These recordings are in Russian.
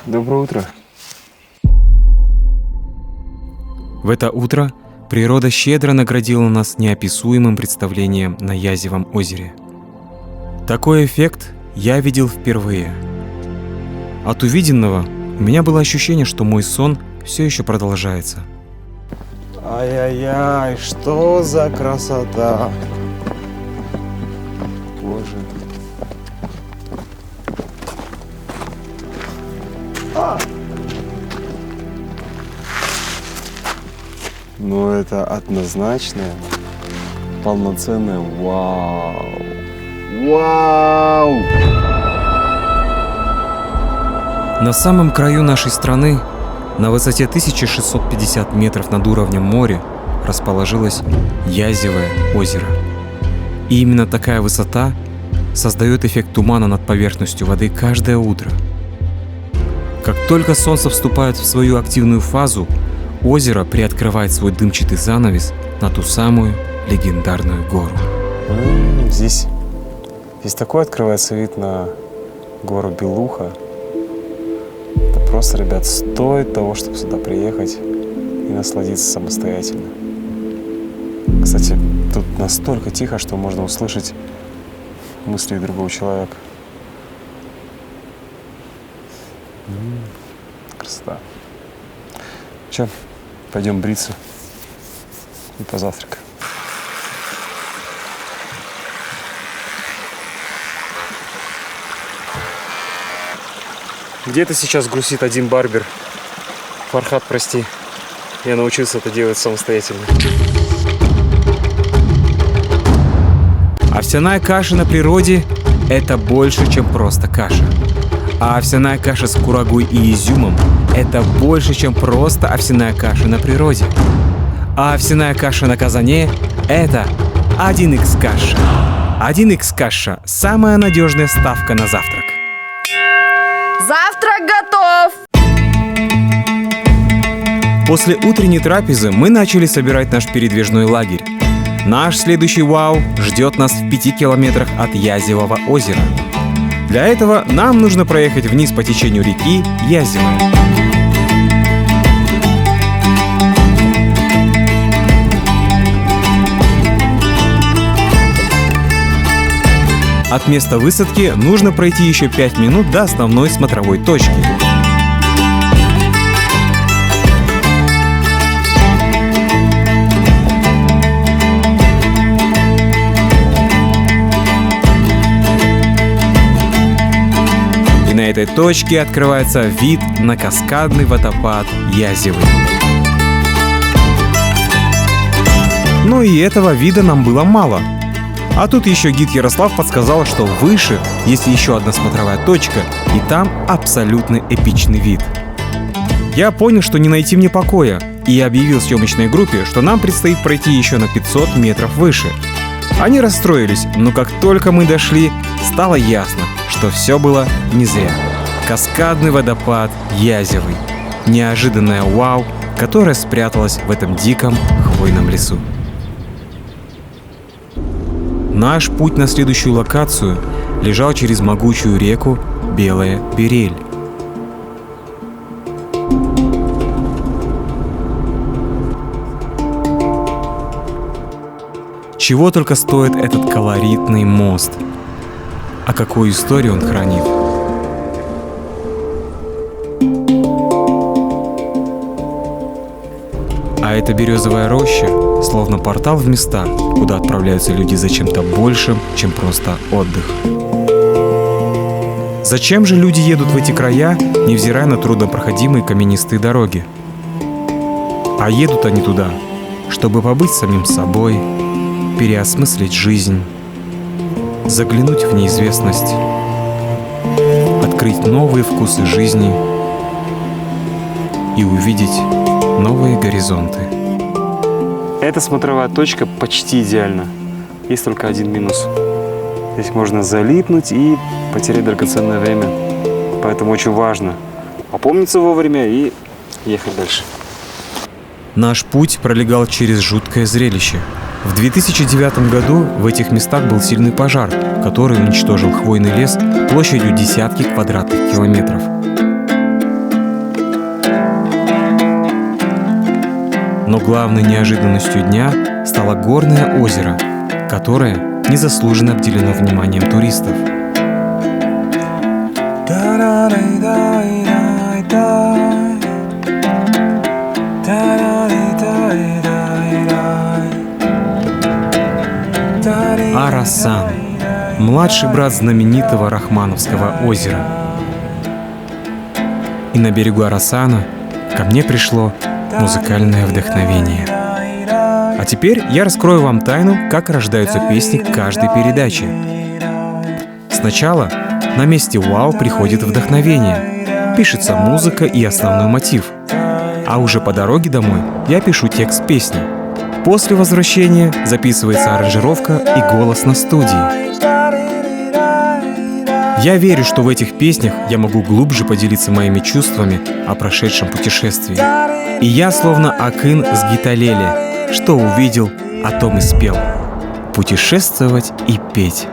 Доброе утро. В это утро природа щедро наградила нас неописуемым представлением на Язевом озере. Такой эффект я видел впервые. От увиденного у меня было ощущение, что мой сон все еще продолжается. Ай-яй-яй, что за красота! Боже. Ну это однозначное, полноценное вау! Вау! На самом краю нашей страны, на высоте 1650 метров над уровнем моря, расположилось Язевое озеро. И именно такая высота создает эффект тумана над поверхностью воды каждое утро. Как только солнце вступает в свою активную фазу, озеро приоткрывает свой дымчатый занавес на ту самую легендарную гору. Здесь такой открывается вид на гору Белуха. Это просто, ребят, стоит того, чтобы сюда приехать и насладиться самостоятельно. Кстати, тут настолько тихо, что можно услышать мысли другого человека. Красота. Че, пойдем бриться и позавтракаем. Где-то сейчас грустит один барбер. Фархат, прости. Я научился это делать самостоятельно. Овсяная каша на природе – это больше, чем просто каша. А овсяная каша с курагой и изюмом – это больше, чем просто овсяная каша на природе. А овсяная каша на казане – это 1Х каша. 1Х каша – самая надежная ставка на завтрак. Завтрак готов! После утренней трапезы мы начали собирать наш передвижной лагерь. Наш следующий вау ждет нас в 5 километрах от Язевого озера. Для этого нам нужно проехать вниз по течению реки Язевая. От места высадки нужно пройти еще 5 минут до основной смотровой точки. И на этой точке открывается вид на каскадный водопад Язевый. Но и этого вида нам было мало. А тут еще гид Ярослав подсказал, что выше есть еще одна смотровая точка, и там абсолютно эпичный вид. Я понял, что не найти мне покоя, и объявил съемочной группе, что нам предстоит пройти еще на 500 метров выше. Они расстроились, но как только мы дошли, стало ясно, что все было не зря. Каскадный водопад Язевый. Неожиданное вау, которое спряталось в этом диком хвойном лесу. Наш путь на следующую локацию лежал через могучую реку Белая Берель. Чего только стоит этот колоритный мост. А какую историю он хранит. А эта березовая роща словно портал в места, куда отправляются люди за чем-то большим, чем просто отдых. Зачем же люди едут в эти края, невзирая на труднопроходимые каменистые дороги? А едут они туда, чтобы побыть самим собой, переосмыслить жизнь, заглянуть в неизвестность, открыть новые вкусы жизни и увидеть новые горизонты. Эта смотровая точка почти идеальна. Есть только один минус. Здесь можно залипнуть и потерять драгоценное время. Поэтому очень важно опомниться вовремя и ехать дальше. Наш путь пролегал через жуткое зрелище. В 2009 году в этих местах был сильный пожар, который уничтожил хвойный лес площадью десятки квадратных километров. Но главной неожиданностью дня стало горное озеро, которое незаслуженно обделено вниманием туристов. Арасан, младший брат знаменитого Рахмановского озера. И на берегу Арасана ко мне пришло музыкальное вдохновение. А теперь я раскрою вам тайну, как рождаются песни к каждой передаче. Сначала на месте «Вау» приходит вдохновение, пишется музыка и основной мотив. А уже по дороге домой я пишу текст песни. После возвращения записывается аранжировка и голос на студии. Я верю, что в этих песнях я могу глубже поделиться моими чувствами о прошедшем путешествии. И я словно Акын с Гиталеле, что увидел, о том и спел. Путешествовать и петь.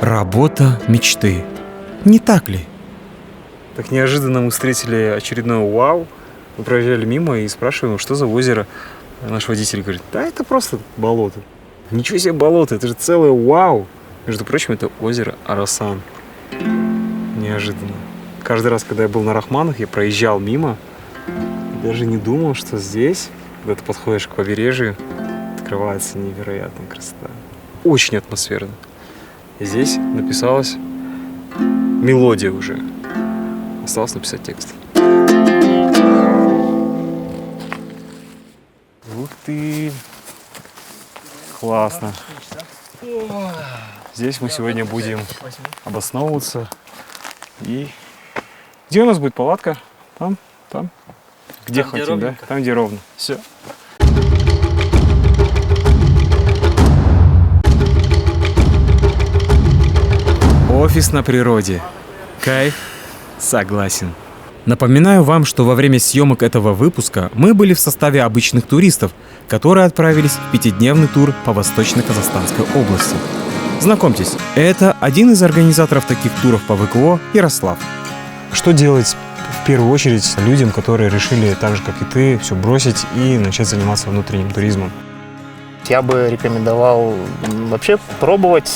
Работа мечты. Не так ли? Так неожиданно мы встретили очередное «Вау». Мы проезжали мимо и спрашиваем, что за озеро. Наш водитель говорит: да это просто болото. Ничего себе болото, это же целое «Вау». Между прочим, это озеро Арасан. Неожиданно. Каждый раз, когда я был на Рахманах, я проезжал мимо. Даже не думал, что здесь, когда ты подходишь к побережью, открывается невероятная красота. Очень атмосферно. И здесь написалась мелодия уже. Осталось написать текст. Ух ты! Классно. Здесь мы сегодня будем обосновываться. И где у нас будет палатка? Там? Где там, хотим, да? Там, где ровно. Все. Офис на природе. Кайф? Согласен. Напоминаю вам, что во время съемок этого выпуска мы были в составе обычных туристов, которые отправились в 5-дневный тур по Восточно-Казахстанской области. Знакомьтесь, это один из организаторов таких туров по ВКО Ярослав. Что делать в первую очередь людям, которые решили так же, как и ты, все бросить и начать заниматься внутренним туризмом? Я бы рекомендовал вообще пробовать,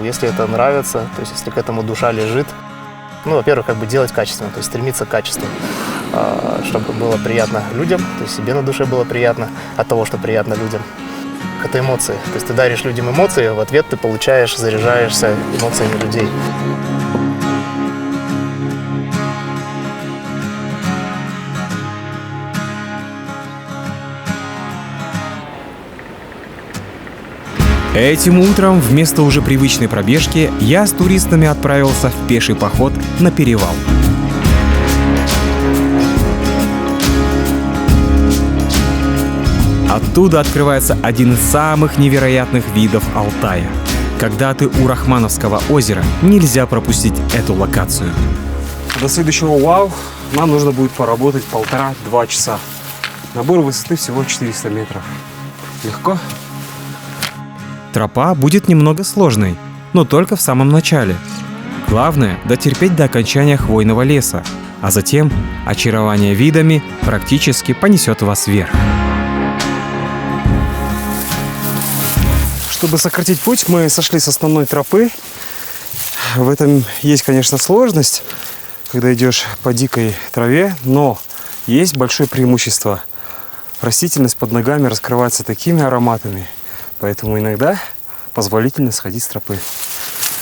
если это нравится, то есть если к этому душа лежит. Ну, во-первых, делать качественно, то есть стремиться к качеству, чтобы было приятно людям, то есть себе на душе было приятно от того, что приятно людям. Это эмоции, то есть ты даришь людям эмоции, в ответ ты получаешь, заряжаешься эмоциями людей. Этим утром вместо уже привычной пробежки я с туристами отправился в пеший поход на перевал. Оттуда открывается один из самых невероятных видов Алтая. Когда ты у Рахмановского озера, нельзя пропустить эту локацию. До следующего «Вау» нам нужно будет поработать 1,5-2 часа. Набор высоты всего 400 метров. Легко? Тропа будет немного сложной, но только в самом начале. Главное — дотерпеть до окончания хвойного леса, а затем очарование видами практически понесет вас вверх. Чтобы сократить путь, мы сошли с основной тропы. В этом есть, конечно, сложность, когда идешь по дикой траве, но есть большое преимущество. Растительность под ногами раскрывается такими ароматами, поэтому иногда позволительно сходить с тропы.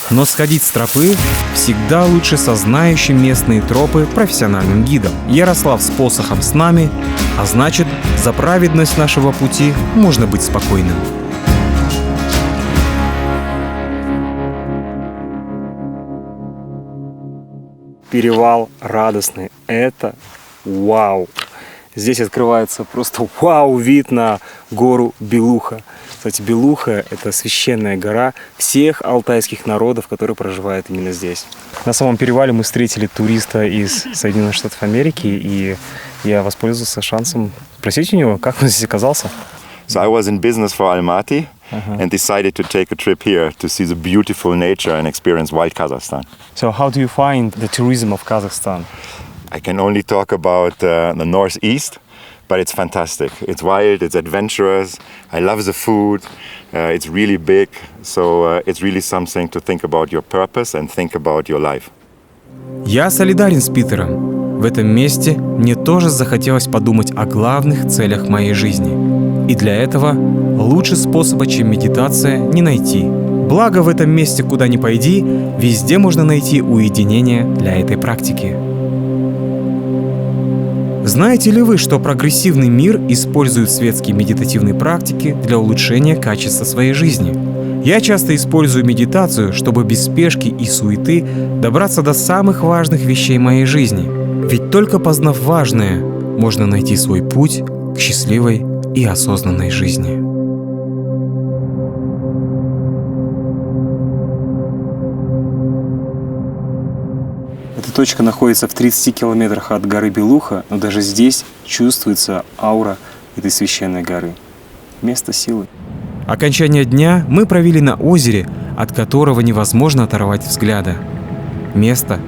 Но сходить с тропы всегда лучше со знающим местные тропы профессиональным гидом. Ярослав с посохом с нами, а значит, за праведность нашего пути можно быть спокойным. Перевал радостный. Это вау! Здесь открывается просто вау вид на гору Белуха. Кстати, Белуха — это священная гора всех алтайских народов, которые проживают именно здесь. На самом перевале мы встретили туриста из Соединенных Штатов Америки, и я воспользовался шансом спросить у него, как он здесь оказался. So I was in business for Almaty and decided to take a trip here to see the beautiful nature and experience wild Kazakhstan. So how do you find the tourism of Kazakhstan? I can only talk about the northeast, but it's fantastic. It's wild, it's adventurous. I love the food. It's really big, so it's really something to think about your purpose and think about your life. Я солидарен с Питером. В этом месте мне тоже захотелось подумать о главных целях моей жизни. И для этого лучше способа, чем медитация, не найти. Благо в этом месте, куда ни пойди, везде можно найти уединение для этой практики. Знаете ли вы, что прогрессивный мир использует светские медитативные практики для улучшения качества своей жизни? Я часто использую медитацию, чтобы без спешки и суеты добраться до самых важных вещей моей жизни. Ведь только познав важное, можно найти свой путь к счастливой и осознанной жизни. Эта точка находится в 30 километрах от горы Белуха, но даже здесь чувствуется аура этой священной горы. Место силы. Окончание дня мы провели на озере, от которого невозможно оторвать взгляда. Место,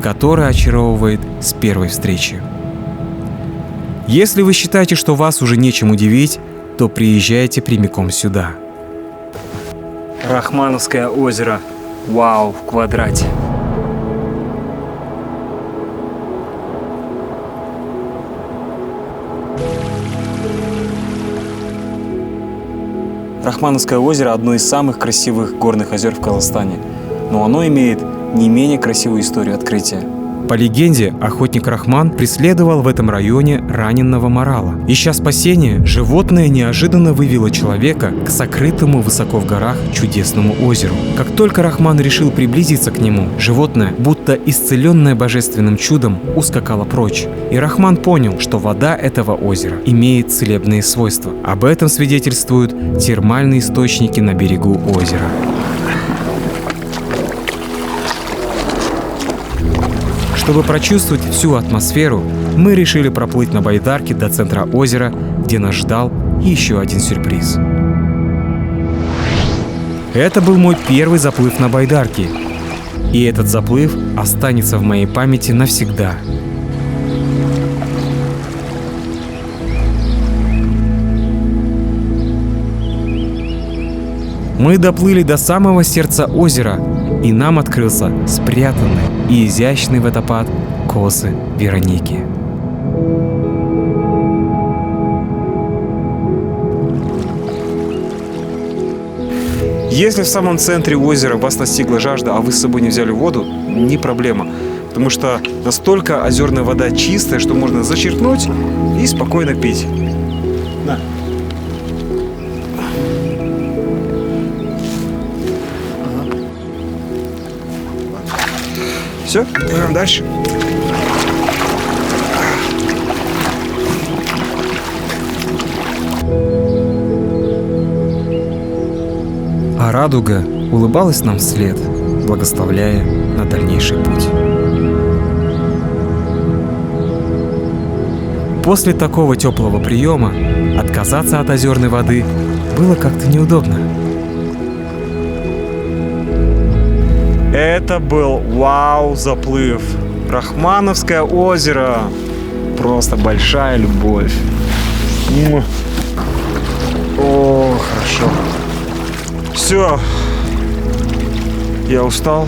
которое очаровывает с первой встречи. Если вы считаете, что вас уже нечем удивить, то приезжайте прямиком сюда. Рахмановское озеро. Вау, в квадрате. Рахмановское озеро – одно из самых красивых горных озер в Казахстане, но оно имеет не менее красивую историю открытия. По легенде, охотник Рахман преследовал в этом районе раненого морала. Ища спасения, животное неожиданно вывело человека к сокрытому высоко в горах чудесному озеру. Как только Рахман решил приблизиться к нему, животное, будто исцеленное божественным чудом, ускакало прочь. И Рахман понял, что вода этого озера имеет целебные свойства. Об этом свидетельствуют термальные источники на берегу озера. Чтобы прочувствовать всю атмосферу, мы решили проплыть на байдарке до центра озера, где нас ждал еще один сюрприз. Это был мой первый заплыв на байдарке, и этот заплыв останется в моей памяти навсегда. Мы доплыли до самого сердца озера, и нам открылся спрятанный и изящный водопад Косы Вероники. Если в самом центре озера вас настигла жажда, а вы с собой не взяли воду, не проблема. Потому что настолько озерная вода чистая, что можно зачерпнуть и спокойно пить. На. Все, идем дальше. А радуга улыбалась нам вслед, благословляя на дальнейший путь. После такого теплого приема отказаться от озерной воды было как-то неудобно. Это был вау-заплыв. Рахмановское озеро. Просто большая любовь. О, хорошо. Все. Я устал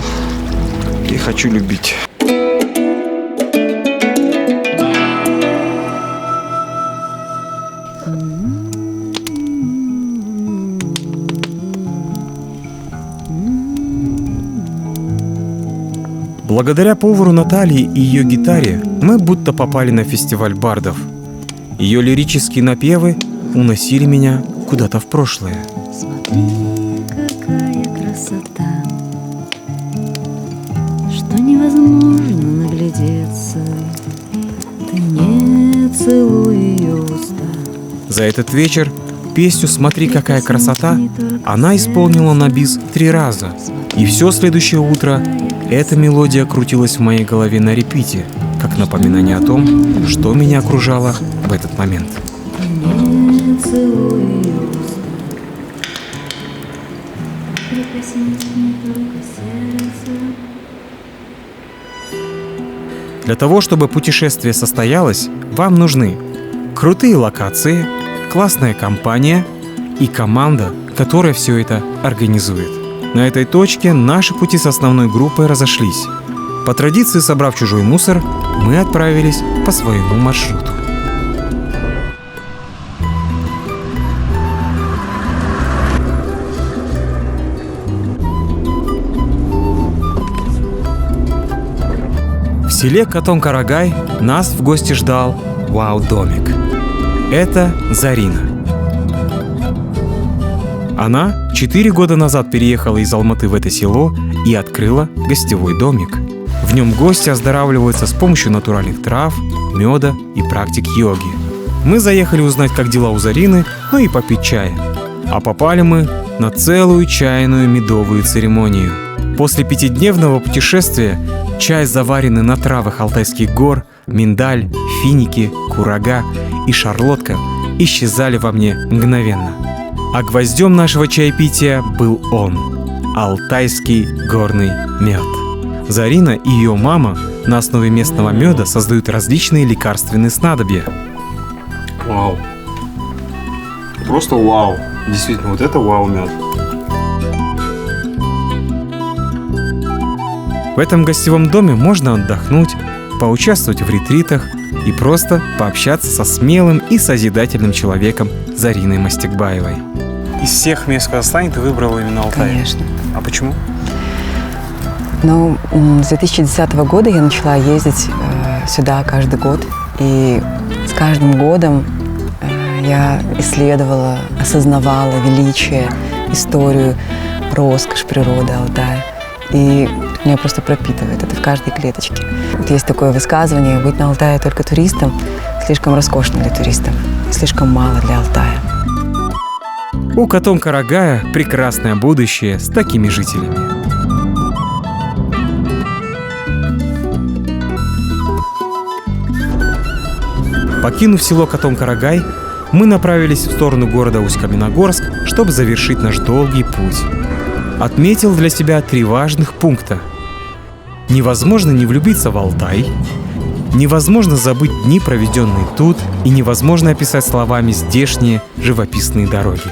и хочу любить. Благодаря повару Наталье и ее гитаре мы будто попали на фестиваль бардов. Ее лирические напевы уносили меня куда-то в прошлое. Смотри, какая красота, что невозможно наглядеться. Ты не целуй ее уста. За этот вечер песню «Смотри, какая красота» она исполнила на бис 3 раза. И все следующее утро эта мелодия крутилась в моей голове на репите, как напоминание о том, что меня окружало в этот момент. Не целуй ее уста. Прикоснись не только сердце. Для того, чтобы путешествие состоялось, вам нужны Крутые локации, классная компания и команда, которая все это организует. На этой точке наши пути с основной группой разошлись. По традиции, собрав чужой мусор, мы отправились по своему маршруту. В селе Катон-Карагай нас в гости ждал вау-домик. Это Зарина. Она 4 года назад переехала из Алматы в это село и открыла гостевой домик. В нем гости оздоравливаются с помощью натуральных трав, меда и практик йоги. Мы заехали узнать, как дела у Зарины, ну и попить чая. А попали мы на целую чайную медовую церемонию. После 5-дневного путешествия чай, заваренный на травах Алтайских гор, миндаль, финики, курага и шарлотка, исчезали во мне мгновенно. А гвоздем нашего чаепития был он – алтайский горный мед. Зарина и ее мама на основе местного меда создают различные лекарственные снадобья. Вау. Просто вау. Действительно, вот это вау-мед. В этом гостевом доме можно отдохнуть, поучаствовать в ретритах и просто пообщаться со смелым и созидательным человеком Зариной Мастикбаевой. Из всех мест в Казахстане ты выбрала именно Алтай? Конечно. А почему? Ну, с 2010 года я начала ездить сюда каждый год. И с каждым годом я исследовала, осознавала величие, историю, роскошь природы Алтая. И меня просто пропитывает это в каждой клеточке. Вот есть такое высказывание: быть на Алтае только туристом слишком роскошно для туристов, слишком мало для Алтая. У Катон-Карагая прекрасное будущее с такими жителями. Покинув село Катон-Карагай, мы направились в сторону города Усть-Каменогорск, чтобы завершить наш долгий путь. Отметил для себя 3 важных пункта. Невозможно не влюбиться в Алтай, невозможно забыть дни, проведенные тут, и невозможно описать словами здешние живописные дороги.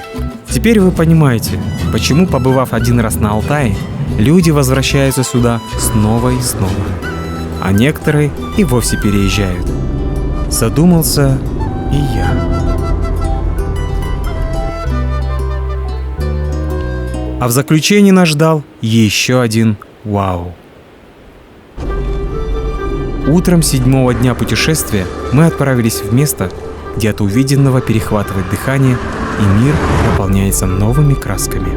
Теперь вы понимаете, почему, побывав один раз на Алтае, люди возвращаются сюда снова и снова, а некоторые и вовсе переезжают. Задумался и я. А в заключение нас ждал еще один вау. Утром 7-го дня путешествия мы отправились в место, где от увиденного перехватывает дыхание, и мир наполняется новыми красками.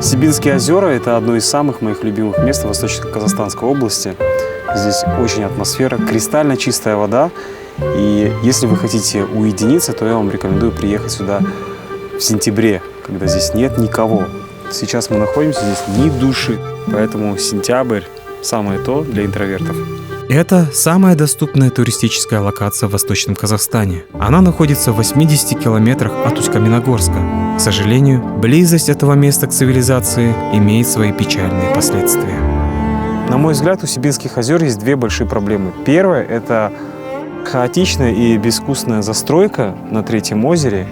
Сибинские озера – это одно из самых моих любимых мест в Восточно-Казахстанской области. Здесь очень атмосфера, кристально чистая вода. И если вы хотите уединиться, то я вам рекомендую приехать сюда в сентябре, когда здесь нет никого. Сейчас мы находимся здесь ни души, поэтому сентябрь – самое то для интровертов. Это самая доступная туристическая локация в Восточном Казахстане. Она находится в 80 километрах от Усть-Каменогорска. К сожалению, близость этого места к цивилизации имеет свои печальные последствия. На мой взгляд, у Сибинских озер есть 2 большие проблемы. Первая – это хаотичная и безвкусная застройка на 3-м озере.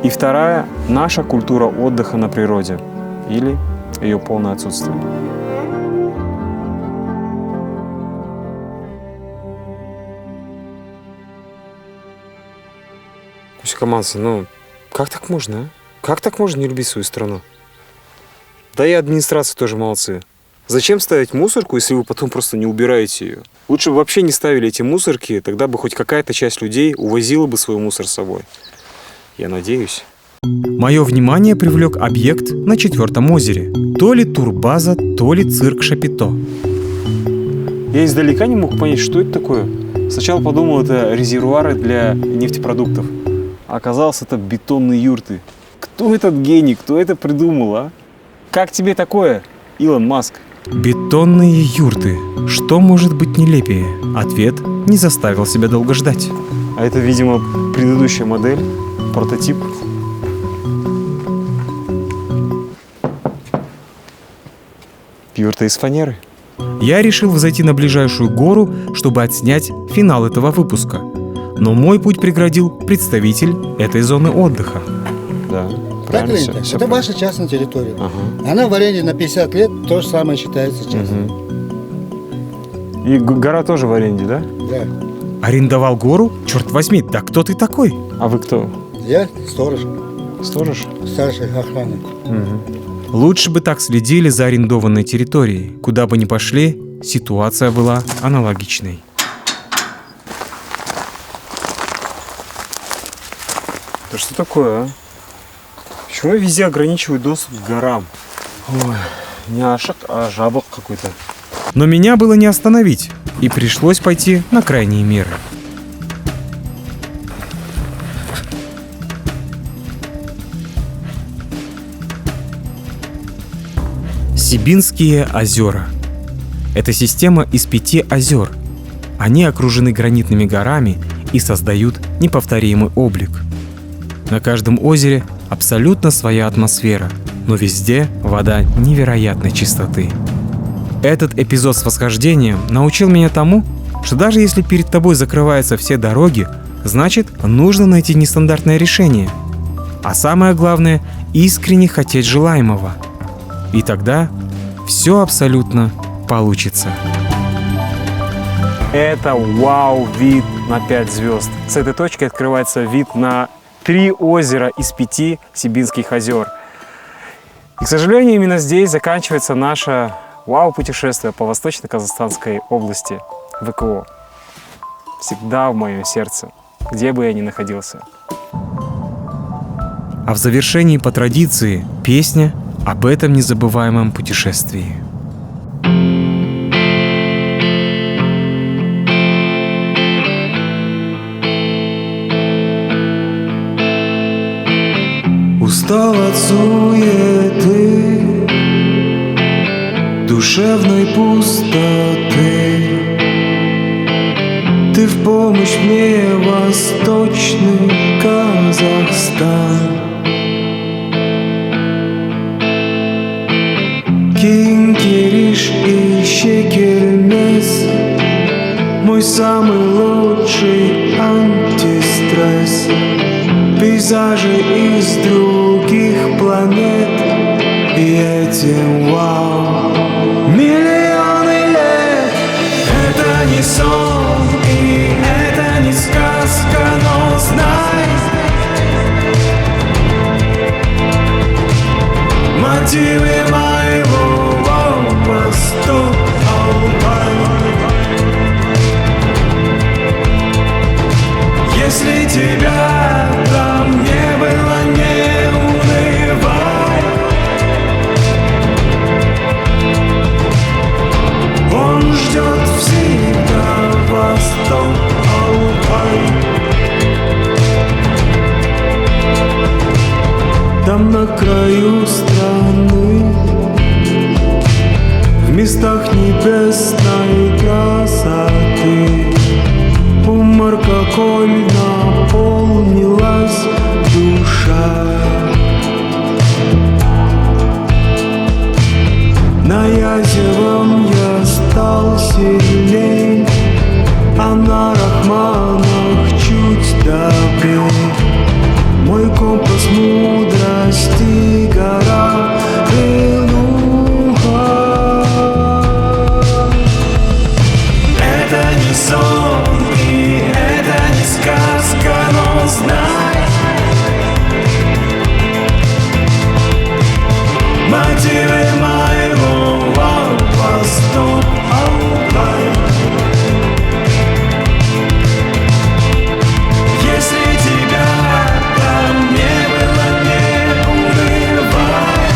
И вторая – наша культура отдыха на природе или ее полное отсутствие. Команцы, ну как так можно, а? Как так можно не любить свою страну? Да и администрация тоже молодцы. Зачем ставить мусорку, если вы потом просто не убираете ее? Лучше бы вообще не ставили эти мусорки, тогда бы хоть какая-то часть людей увозила бы свой мусор с собой. Я надеюсь. Мое внимание привлек объект на 4-м озере. То ли турбаза, то ли цирк Шапито. Я издалека не мог понять, что это такое. Сначала подумал, это резервуары для нефтепродуктов. А оказалось, это бетонные юрты. Кто этот гений, кто это придумал, а? Как тебе такое, Илон Маск? Бетонные юрты. Что может быть нелепее? Ответ не заставил себя долго ждать. А это, видимо, предыдущая модель, прототип. юрта из фанеры. Я решил взойти на ближайшую гору, чтобы отснять финал этого выпуска. Но мой путь преградил представитель этой зоны отдыха. Да, Так правильно или все. нет? Это ваша частная территория. Ага. Она в аренде на 50 лет, то же самое считается частной. И гора тоже в аренде, да? Да. Арендовал гору? Черт возьми, да кто ты такой? А вы кто? Я сторож, Сторож? старший охраны. Лучше бы так следили за арендованной территорией. Куда бы ни пошли, ситуация была аналогичной. Да что такое, а? Почему везде ограничивают доступ к горам? Ой, не ашак, а жабок какой-то. Но меня было не остановить, и пришлось пойти на крайние меры. Сибинские озера. Это система из 5 озер. Они окружены гранитными горами и создают неповторимый облик. На каждом озере абсолютно своя атмосфера, но везде вода невероятной чистоты. Этот эпизод с восхождением научил меня тому, что даже если перед тобой закрываются все дороги, значит, нужно найти нестандартное решение. А самое главное – искренне хотеть желаемого. И тогда все абсолютно получится. Это вау-вид на 5 звезд. С этой точки открывается вид на 3 озера из 5 Сибинских озер. И, к сожалению, именно здесь заканчивается наше вау-путешествие по Восточно-Казахстанской области ВКО. Всегда в моем сердце, где бы я ни находился. А в завершении по традиции песня об этом незабываемом путешествии. Устал от суеты, душевной пустоты. Ты в помощь мне, Восточный Казахстан. Кингериш и Шекермес, мой самый лучший антистресс. Пейзажи из других планет, и этим вау. Миллионы лет. Это не сон, и это не сказка, но знай, мотивы моего Востока. Если тебя там не было, не унывай. Он ждет всегда Восток, Алтай. Там на краю страны, в местах небесной красоты, умор какой наполнилась душа. На Язевом я стал сильней, а на Рахманах чуть добрей. Мой компас мудрости гора Белуха. Это не сон, и это не сказка, но знай, мотивы моего Восток, Алтай. Если тебя там не было, не унывай.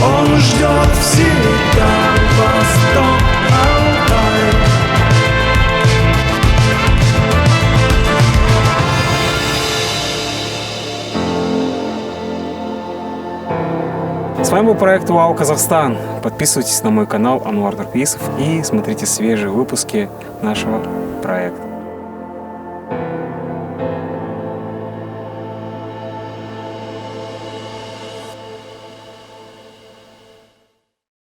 Он ждет всегда Восток, Алтай. С вами был проект «Вау, Казахстан». Подписывайтесь на мой канал Ануар Нурпеисов и смотрите свежие выпуски нашего проекта.